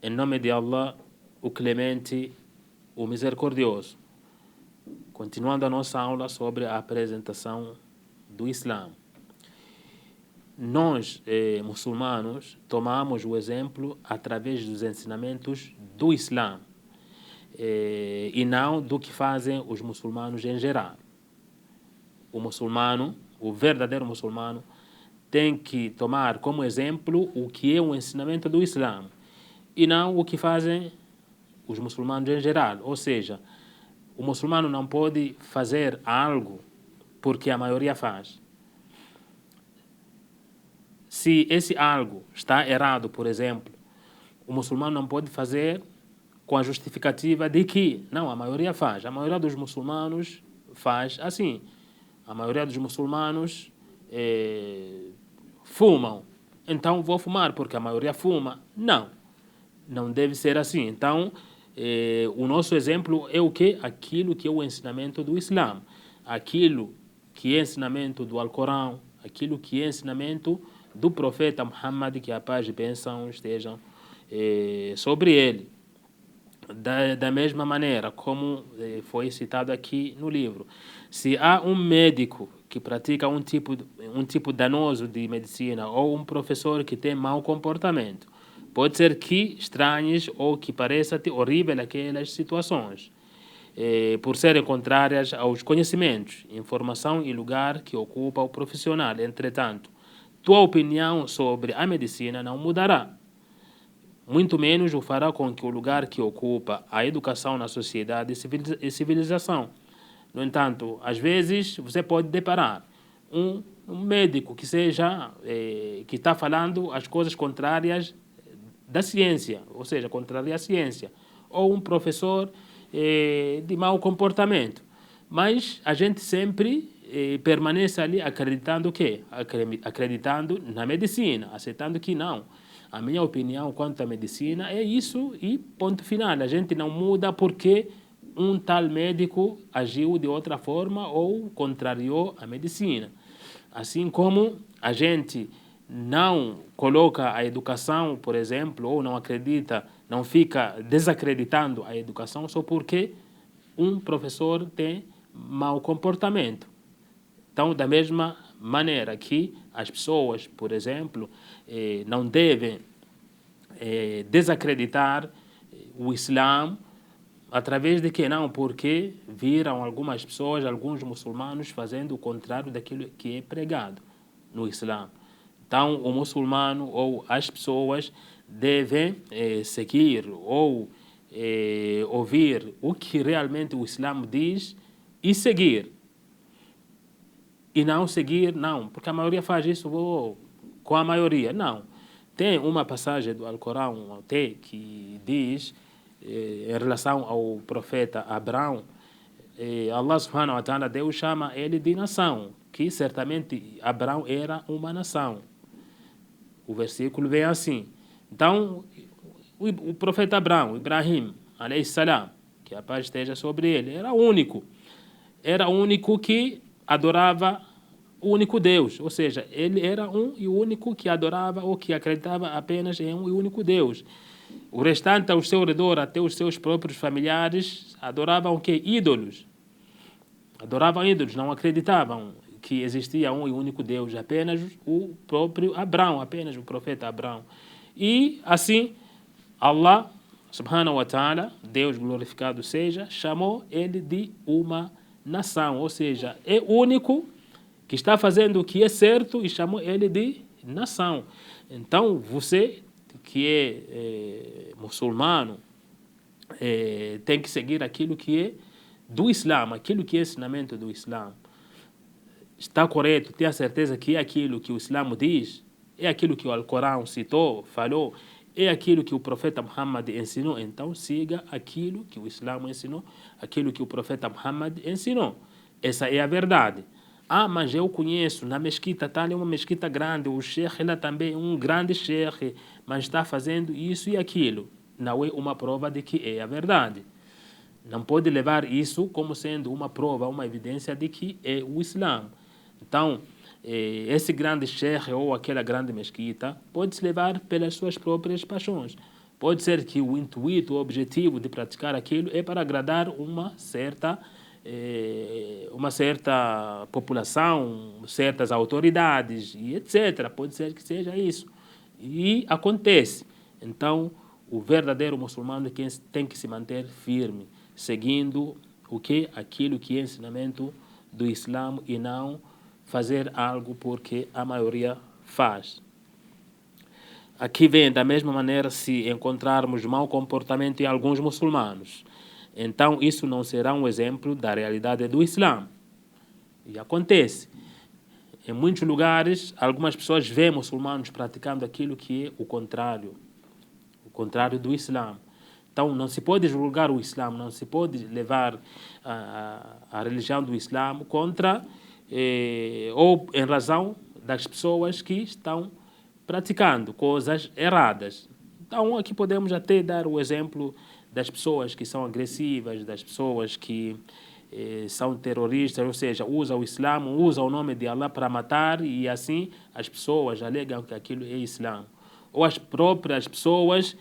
Em nome de Allah, o Clemente, o Misericordioso. Continuando a nossa aula sobre a apresentação do Islã. Nós, muçulmanos, tomamos o exemplo através dos ensinamentos do Islã e não do que fazem os muçulmanos em geral. O muçulmano, o verdadeiro muçulmano, tem que tomar como exemplo o que é o ensinamento do Islã e não o que fazem os muçulmanos em geral. Ou seja, o muçulmano não pode fazer algo porque a maioria faz. Se esse algo está errado, por exemplo, o muçulmano não pode fazer com a justificativa de que, não, a maioria faz. A maioria dos muçulmanos faz assim. A maioria dos muçulmanos fumam. Então vou fumar porque a maioria fuma. Não, não deve ser assim. Então, o nosso exemplo é o quê? Aquilo que é o ensinamento do Islã. Aquilo que é ensinamento do Alcorão, aquilo que é ensinamento do profeta Muhammad, que a paz e bênção estejam sobre ele. Da mesma maneira, como foi citado aqui no livro. Se há um médico que pratica um tipo danoso de medicina ou um professor que tem mau comportamento, pode ser que estranhes ou que pareça horrível aquelas situações, por serem contrárias aos conhecimentos, informação e lugar que ocupa o profissional. Entretanto, tua opinião sobre a medicina não mudará. Muito menos o fará com que o lugar que ocupa a educação na sociedade e civilização. No entanto, às vezes você pode deparar um médico que seja que está falando as coisas contrárias da ciência, ou seja, contrária à ciência, ou um professor de mau comportamento. Mas a gente sempre permanece ali acreditando o quê? Acreditando na medicina, aceitando que não. A minha opinião quanto à medicina é isso e ponto final. A gente não muda porque um tal médico agiu de outra forma ou contrariou a medicina. Assim como a gente não coloca a educação, por exemplo, ou não acredita, não fica desacreditando a educação só porque um professor tem mau comportamento. Então, da mesma maneira que as pessoas, por exemplo, não devem desacreditar o Islã através de que não, porque viram algumas pessoas, alguns muçulmanos fazendo o contrário daquilo que é pregado no Islã. Então, o muçulmano ou as pessoas devem seguir ou ouvir o que realmente o Islã diz e seguir. E não seguir, não, porque a maioria faz isso com a maioria, não. Tem uma passagem do Alcorão até que diz, em relação ao profeta Abraão, Allah subhanahu wa ta'ala, Deus chama ele de nação, que certamente Abraão era uma nação. O versículo vem assim. Então, o profeta Abraão, Ibrahim, alayhi salam, que a paz esteja sobre ele, era o único que adorava o único Deus, ou seja, ele era um e único que adorava ou que acreditava apenas em um e único Deus. O restante ao seu redor, até os seus próprios familiares, adoravam o quê? Ídolos. Adoravam ídolos, não acreditavam que existia um e único Deus, apenas o próprio Abraão, apenas o profeta Abraão. E assim, Allah, subhanahu wa ta'ala, Deus glorificado seja, chamou ele de uma nação, ou seja, é único que está fazendo o que é certo e chamou ele de nação. Então, você que é muçulmano tem que seguir aquilo que é do Islã, aquilo que é ensinamento do Islã. Está correto, tenha certeza que é aquilo que o Islã diz, é aquilo que o Alcorão citou, falou, é aquilo que o profeta Muhammad ensinou. Então, siga aquilo que o Islã ensinou, aquilo que o profeta Muhammad ensinou. Essa é a verdade. Ah, mas eu conheço, na mesquita, está ali uma mesquita grande, o sheikh lá também, um grande sheikh, mas está fazendo isso e aquilo. Não é uma prova de que é a verdade. Não pode levar isso como sendo uma prova, uma evidência de que é o Islã. Então, esse grande sheikh ou aquela grande mesquita pode se levar pelas suas próprias paixões. Pode ser que o intuito, o objetivo de praticar aquilo é para agradar uma certa população, certas autoridades e etc. Pode ser que seja isso. E acontece. Então, o verdadeiro muçulmano é quem tem que se manter firme, seguindo aquilo que é ensinamento do Islã e não fazer algo porque a maioria faz. Aqui vem da mesma maneira se encontrarmos mau comportamento em alguns muçulmanos. Então isso não será um exemplo da realidade do Islã. E acontece. Em muitos lugares, algumas pessoas veem muçulmanos praticando aquilo que é o contrário do Islã. Então não se pode julgar o Islã, não se pode levar a religião do Islã contra ou em razão das pessoas que estão praticando coisas erradas. Então aqui podemos até dar o exemplo das pessoas que são agressivas, das pessoas que são terroristas, ou seja, usam o Islã, usam o nome de Allah para matar e assim as pessoas alegam que aquilo é Islã. Ou as próprias pessoas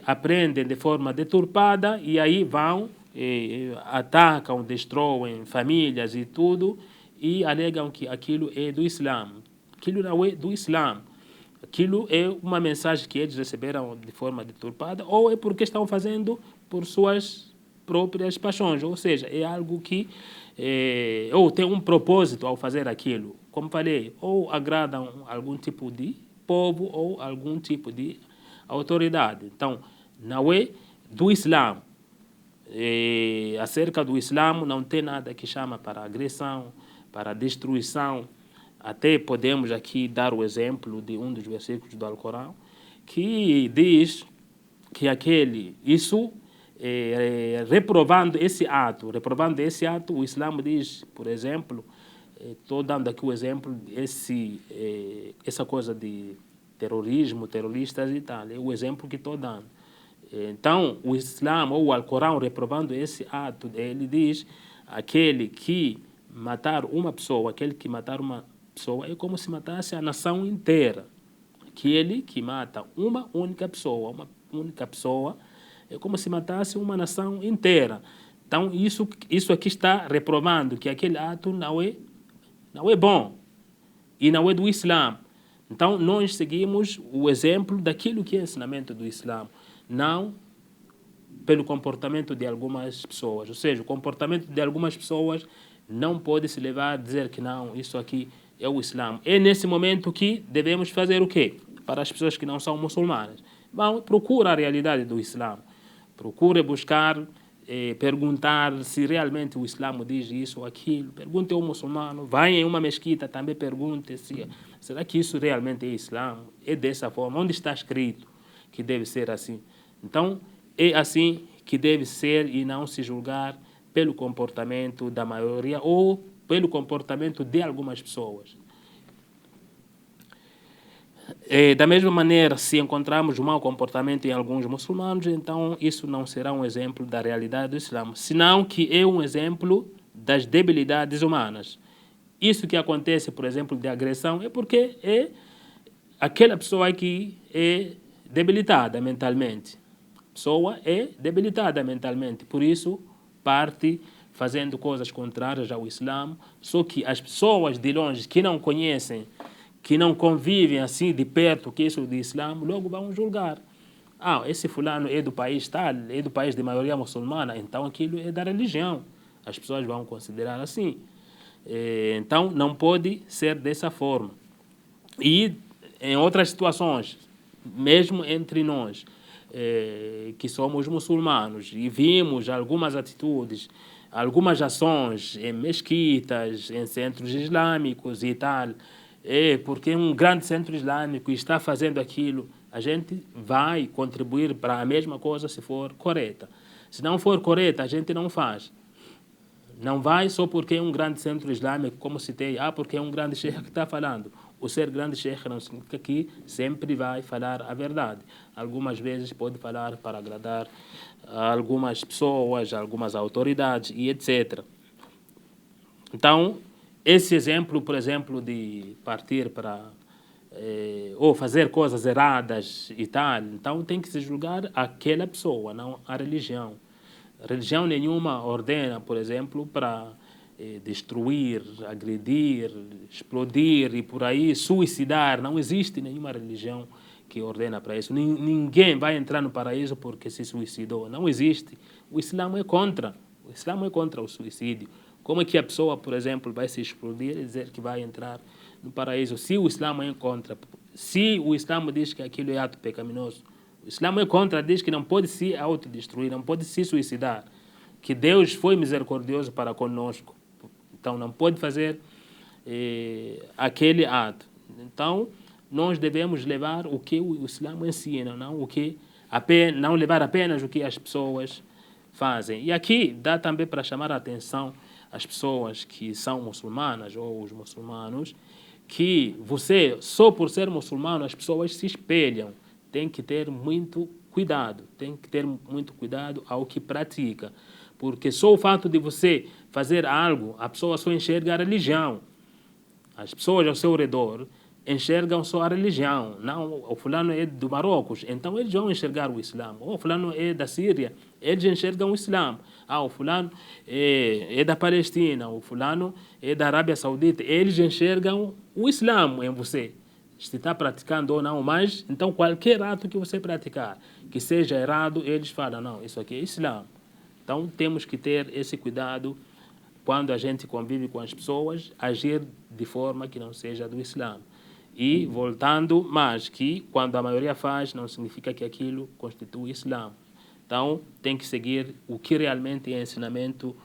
aprendem de forma deturpada e aí vão, atacam, destroem famílias e tudo e alegam que aquilo é do Islã. Aquilo não é do Islã. Aquilo é uma mensagem que eles receberam de forma deturpada ou é porque estão fazendo por suas próprias paixões, ou seja, é algo que ou tem um propósito ao fazer aquilo, como falei, ou agradam algum tipo de povo ou algum tipo de autoridade. Então, não é do Islã. Acerca do Islã não tem nada que chama para agressão, para destruição. Até podemos aqui dar o exemplo de um dos versículos do Alcorão, que diz que reprovando esse ato, o Islã diz, por exemplo, estou dando aqui o exemplo, essa coisa de terrorismo, terroristas e tal, é o exemplo que estou dando. Então, o Islã ou o Alcorão reprovando esse ato, ele diz, aquele que matar uma pessoa é como se matasse a nação inteira. Aquele que mata uma única pessoa é como se matasse uma nação inteira. Então isso aqui está reprovando que aquele ato não é bom e não é do Islã. Então nós seguimos o exemplo daquilo que é ensinamento do Islã, não pelo comportamento de algumas pessoas. Ou seja, o comportamento de algumas pessoas não pode se levar a dizer que não, isso aqui é o Islã. É nesse momento que devemos fazer o quê? Para as pessoas que não são muçulmanas. Procura a realidade do Islã. Procure buscar, perguntar se realmente o Islã diz isso ou aquilo. Pergunte ao muçulmano. Vai em uma mesquita, também pergunte se será que isso realmente é Islã? É dessa forma? Onde está escrito que deve ser assim? Então, é assim que deve ser e não se julgar pelo comportamento da maioria ou pelo comportamento de algumas pessoas. Da mesma maneira, se encontrarmos um mau comportamento em alguns muçulmanos, então isso não será um exemplo da realidade do Islã, senão que é um exemplo das debilidades humanas. Isso que acontece, por exemplo, de agressão, é porque é aquela pessoa que é debilitada mentalmente. A pessoa é debilitada mentalmente, por isso parte fazendo coisas contrárias ao Islã, só que as pessoas de longe que não conhecem, que não convivem assim de perto que isso do Islã, logo vão julgar. Esse fulano é do país tal, é do país de maioria muçulmana, então aquilo é da religião. As pessoas vão considerar assim. Então não pode ser dessa forma. E em outras situações, mesmo entre nós, que somos muçulmanos e vimos algumas atitudes, algumas ações em mesquitas, em centros islâmicos e tal, porque um grande centro islâmico está fazendo aquilo, a gente vai contribuir para a mesma coisa se for correta. Se não for correta, a gente não faz. Não vai só porque é um grande centro islâmico, como citei, porque é um grande sheikh que está falando. O ser grande sheikh não significa que sempre vai falar a verdade. Algumas vezes pode falar para agradar algumas pessoas, algumas autoridades e etc. Então, esse exemplo, por exemplo, de partir para ou fazer coisas erradas e tal. Então tem que se julgar aquela pessoa, não a religião. Religião nenhuma ordena, por exemplo, para destruir, agredir, explodir e por aí suicidar. Não existe nenhuma religião que ordena para isso. Ninguém vai entrar no paraíso porque se suicidou. Não existe. O Islã é contra. O Islã é contra o suicídio. Como é que a pessoa, por exemplo, vai se explodir e dizer que vai entrar no paraíso se o Islã é contra? Se o Islã diz que aquilo é ato pecaminoso, o Islã é contra, diz que não pode se autodestruir, não pode se suicidar, que Deus foi misericordioso para conosco. Então não pode fazer aquele ato. Então nós devemos levar o que o Islã ensina, não levar apenas o que as pessoas fazem. E aqui dá também para chamar a atenção as pessoas que são muçulmanas ou os muçulmanos, que você, só por ser muçulmano, as pessoas se espelham. Tem que ter muito cuidado, ao que pratica. Porque só o fato de você fazer algo, a pessoa só enxerga a religião. As pessoas ao seu redor enxergam só a religião. Não, o fulano é do Marrocos, então eles vão enxergar o Islã. O fulano é da Síria, eles enxergam o Islã. O fulano é da Palestina, o fulano é da Arábia Saudita, eles enxergam o Islã em você. Se está praticando ou não, mas então qualquer ato que você praticar, que seja errado, eles falam, não, isso aqui é Islã. Então temos que ter esse cuidado quando a gente convive com as pessoas, agir de forma que não seja do Islã. E voltando, mas que quando a maioria faz, não significa que aquilo constitui Islã. Então tem que seguir o que realmente é ensinamento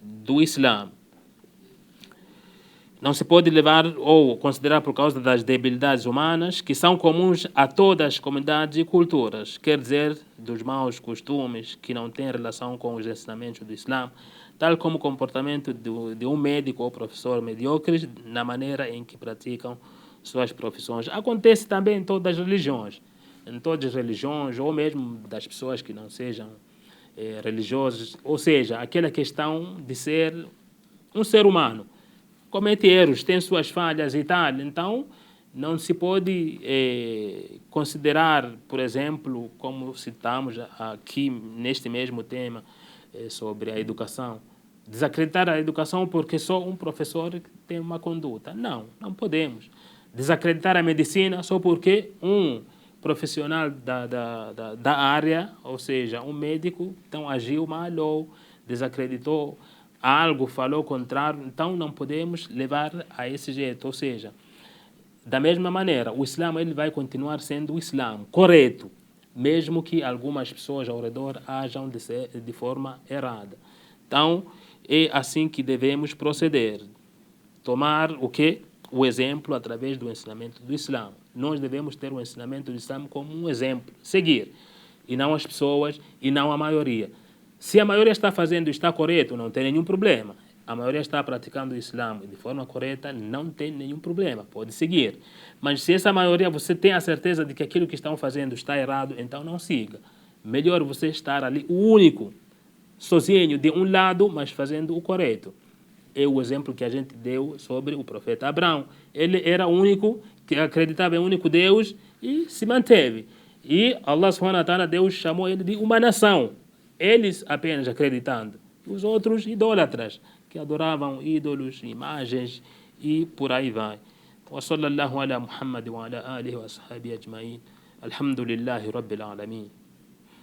do Islã. Não se pode levar ou considerar por causa das debilidades humanas que são comuns a todas as comunidades e culturas, quer dizer, dos maus costumes que não têm relação com os ensinamentos do Islã, tal como o comportamento de um médico ou professor medíocres na maneira em que praticam suas profissões. Acontece também em todas as religiões, ou mesmo das pessoas que não sejam religiosas, ou seja, aquela questão de ser um ser humano. Comete erros, tem suas falhas e tal. Então, não se pode considerar, por exemplo, como citamos aqui neste mesmo tema sobre a educação, desacreditar a educação porque só um professor tem uma conduta. Não podemos. Desacreditar a medicina só porque um profissional da área, ou seja, um médico, então agiu mal ou desacreditou algo, falou contrário, então não podemos levar a esse jeito. Ou seja, da mesma maneira, o Islã ele vai continuar sendo o Islã correto, mesmo que algumas pessoas ao redor ajam de forma errada. Então, é assim que devemos proceder. Tomar o exemplo através do ensinamento do Islã. Nós devemos ter o ensinamento do Islã como um exemplo, seguir, e não as pessoas, e não a maioria. Se a maioria está fazendo está correto, não tem nenhum problema. A maioria está praticando o Islã de forma correta, não tem nenhum problema, pode seguir. Mas se essa maioria você tem a certeza de que aquilo que estão fazendo está errado, então não siga. Melhor você estar ali, o único, sozinho de um lado, mas fazendo o correto. É o exemplo que a gente deu sobre o profeta Abraão. Ele era o único que acreditava em um único Deus e se manteve. E Allah subhanahu wa ta'ala, Deus chamou ele de uma nação. Eles apenas acreditando. Os outros idólatras, que adoravam ídolos, imagens e por aí vai. Wa sallallahu ala Muhammad wa ala alihi wa ashabihi ajma'in. Alhamdulillahi rabbil alamin.